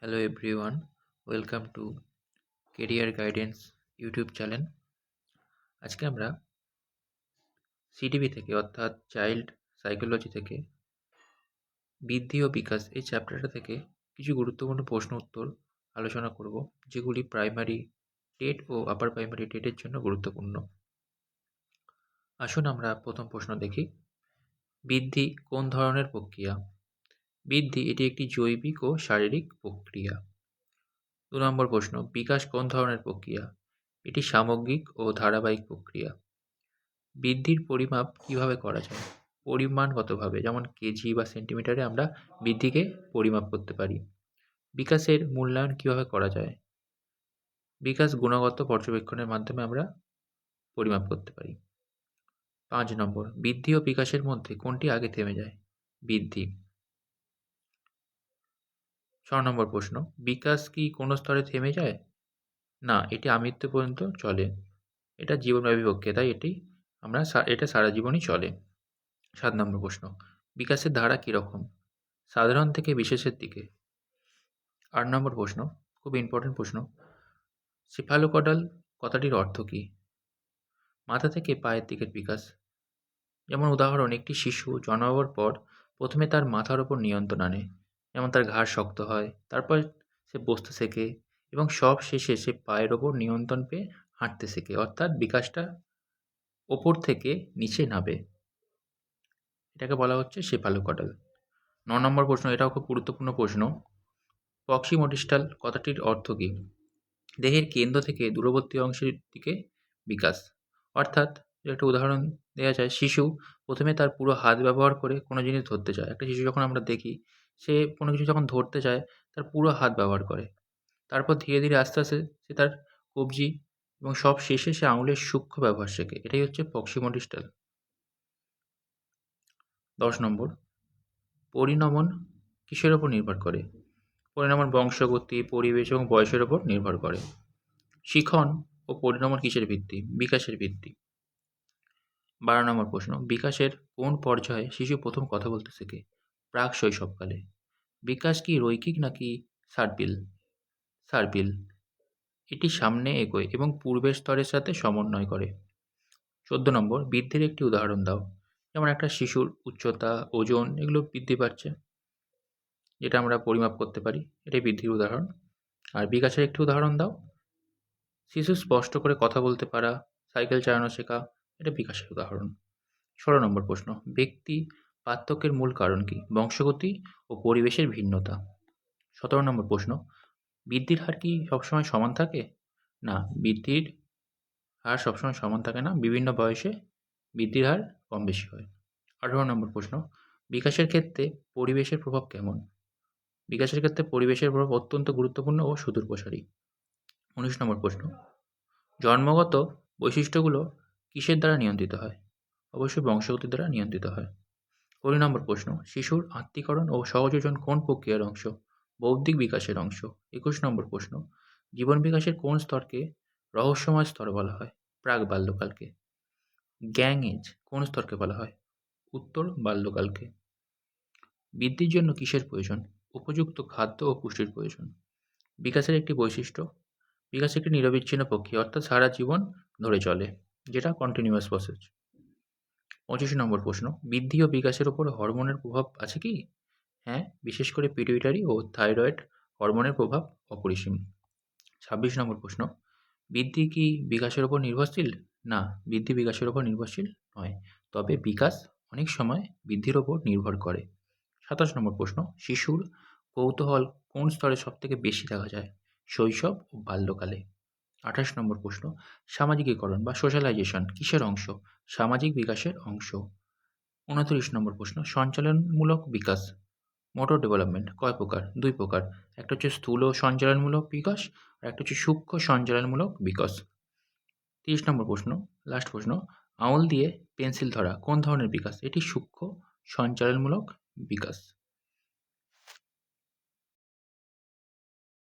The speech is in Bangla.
Hello everyone, welcome to career guidance YouTube channel. আজকে আমরা সিডিবি থেকে অর্থাৎ চাইল্ড সাইকোলজি থেকে বৃদ্ধি ও বিকাশ এই চ্যাপ্টারটা থেকে কিছু গুরুত্বপূর্ণ প্রশ্ন উত্তর আলোচনা করব, যেগুলি প্রাইমারি টেট ও আপার প্রাইমারি টেটের জন্য গুরুত্বপূর্ণ। আসুন আমরা প্রথম প্রশ্ন দেখি। বৃদ্ধি কোন ধরনের প্রক্রিয়া? বৃদ্ধি এটি একটি জৈবিক ও শারীরিক প্রক্রিয়া। 2 নম্বর প্রশ্ন, বিকাশ কোন ধরনের প্রক্রিয়া? এটি সামগ্রিক ও ধারাবাহিক প্রক্রিয়া। বৃদ্ধির পরিমাপ কিভাবে করা যায়? পরিমাণগতভাবে, যেমন কেজি বা সেন্টিমিটারে আমরা বৃদ্ধিকে পরিমাপ করতে পারি। বিকাশের মূল্যায়ন কিভাবে করা যায়? বিকাশ গুণগত পর্যবেক্ষণের মাধ্যমে আমরা পরিমাপ করতে পারি। 5 নম্বর, বৃদ্ধি ও বিকাশের মধ্যে কোনটি আগে থেমে যায়? বৃদ্ধি। 6 নম্বর প্রশ্ন, বিকাশ কি কোনো স্তরে থেমে যায়? না, এটি আমৃত্যু পর্যন্ত চলে। এটা জীবনব্যাপী প্রক্রিয়া, তাই এটা সারা জীবনই চলে। 7 নম্বর প্রশ্ন, বিকাশের ধারা কীরকম? সাধারণ থেকে বিশেষের দিকে। 8 নম্বর প্রশ্ন, খুব ইম্পর্টেন্ট প্রশ্ন, সিফালোকডাল কথাটির অর্থ কী? মাথা থেকে পায়ের দিকের বিকাশ। যেমন উদাহরণ, একটি শিশু জন্মাবার পর প্রথমে তার মাথার ওপর নিয়ন্ত্রণ আনে, যেমন তার ঘাড় শক্ত হয়, তারপর সে বসতে শেখে এবং সব শেষে সে পায়ের ওপর নিয়ন্ত্রণ পেয়ে হাঁটতে শেখে, অর্থাৎ বিকাশটা ওপর থেকে নিচে নামে। এটাকে বলা হচ্ছে সেফালোকডাল। 9 নম্বর প্রশ্ন, এটাও খুব গুরুত্বপূর্ণ প্রশ্ন, প্রক্সিমোডিস্টাল কথাটির অর্থ কী? দেহের কেন্দ্র থেকে দূরবর্তী অংশের দিকে বিকাশ। অর্থাৎ একটা উদাহরণ দেওয়া যায়, শিশু প্রথমে তার পুরো হাত ব্যবহার করে কোনো জিনিস ধরতে চায়। একটা শিশু যখন আমরা দেখি, সে কোনো কিছু যখন ধরতে চায় তার পুরো হাত ব্যবহার করে। তারপর ধীরে ধীরে আস্তে আস্তে সে তার কবজি এবং সব শেষে সে আঙুলের সূক্ষ্ম ব্যবহার শেখে। এটাই হচ্ছে প্রক্সিমোডিস্টাল। 10 নম্বর, পরিণমন কিসের ওপর নির্ভর করে? পরিণমন বংশগতি, পরিবেশ এবং বয়সের ওপর নির্ভর করে। শিখন ও পরিণমন কিসের ভিত্তি? বিকাশের ভিত্তি। 12 নম্বর প্রশ্ন, বিকাশের কোন পর্যায়ে শিশু প্রথম কথা বলতে শেখে? প্রাক শৈশবকালে। বিকাশ কি রৈখিক নাকি সার্পিল? সার্পিল। এটি সামনে এগোয় এবং পূর্বের স্তরের সাথে সমন্বয় করে। 14 নম্বর, বৃদ্ধির একটি উদাহরণ দাও। যেমন একটা শিশুর উচ্চতা, ওজন এগুলো বৃদ্ধি পাচ্ছে, যেটা আমরা পরিমাপ করতে পারি, এটাই বৃদ্ধির উদাহরণ। আর বিকাশের একটি উদাহরণ দাও। শিশু স্পষ্ট করে কথা বলতে পারা, সাইকেল চালানো শেখা, এটা বিকাশের উদাহরণ। 16 নম্বর প্রশ্ন, ব্যক্তি পার্থক্যের মূল কারণ কি? বংশগতি ও পরিবেশের ভিন্নতা। 17 নম্বর প্রশ্ন, বৃদ্ধির হার কি সবসময় সমান থাকে? না, বৃদ্ধির হার সবসময় সমান থাকে না, বিভিন্ন বয়সে বৃদ্ধির হার কম বেশি হয়। 18 নম্বর প্রশ্ন, বিকাশের ক্ষেত্রে পরিবেশের প্রভাব কেমন? বিকাশের ক্ষেত্রে পরিবেশের প্রভাব অত্যন্ত গুরুত্বপূর্ণ ও সুদূরপ্রসারী। 19 নম্বর প্রশ্ন, জন্মগত বৈশিষ্ট্যগুলো কিসের দ্বারা নিয়ন্ত্রিত হয়? অবশ্যই বংশগতির দ্বারা নিয়ন্ত্রিত হয়। 20 নম্বর প্রশ্ন, শিশুর আত্মীকরণ ও সহযোজন কোন প্রক্রিয়ার অংশ? বৌদ্ধিক বিকাশের অংশ। 21 নম্বর প্রশ্ন, জীবন বিকাশের কোন স্তরকে রহস্যময় স্তর বলা হয়? প্রাক বাল্যকালকে। গ্যাং এজ কোন স্তরকে বলা হয়? উত্তর বাল্যকালকে। বৃদ্ধির জন্য কিসের প্রয়োজন? উপযুক্ত খাদ্য ও পুষ্টির প্রয়োজন। বিকাশের একটি বৈশিষ্ট্য, বিকাশ একটি নিরবিচ্ছিন্ন প্রক্রিয়া, অর্থাৎ সারা জীবন ধরে চলে, যেটা কন্টিনিউয়াস প্রসেস। 25 নম্বর প্রশ্ন, বৃদ্ধি ও বিকাশের উপর হরমোনের প্রভাব আছে কি? হ্যাঁ, বিশেষ করে পিটুইটারি ও থাইরয়েড হরমোনের প্রভাব অপরিসীম। 26 নম্বর প্রশ্ন, বৃদ্ধি কি বিকাশের উপর নির্ভরশীল? না, বৃদ্ধি বিকাশের উপর নির্ভরশীল নয়, তবে বিকাশ অনেক সময় বৃদ্ধির ওপর নির্ভর করে। 27 নম্বর প্রশ্ন, শিশুর কৌতূহল কোন স্তরে সবথেকে বেশি দেখা যায়? শৈশব ও বাল্যকালে। 28 নম্বর প্রশ্ন, সামাজিকীকরণ বা সোশ্যালাইজেশন কিসের অংশ? সামাজিক বিকাশের অংশ। 29 নম্বর প্রশ্ন, সঞ্চালনমূলক বিকাশ মোটর ডেভেলপমেন্ট কয় প্রকার? 2 প্রকার। একটা হচ্ছে স্থূল সঞ্চালনমূলক বিকাশ আর একটা হচ্ছে সূক্ষ্ম সঞ্চালনমূলক বিকাশ। 30 নম্বর প্রশ্ন, লাস্ট প্রশ্ন, আঙুল দিয়ে পেন্সিল ধরা কোন ধরনের বিকাশ? এটি সূক্ষ্ম সঞ্চালনমূলক বিকাশ।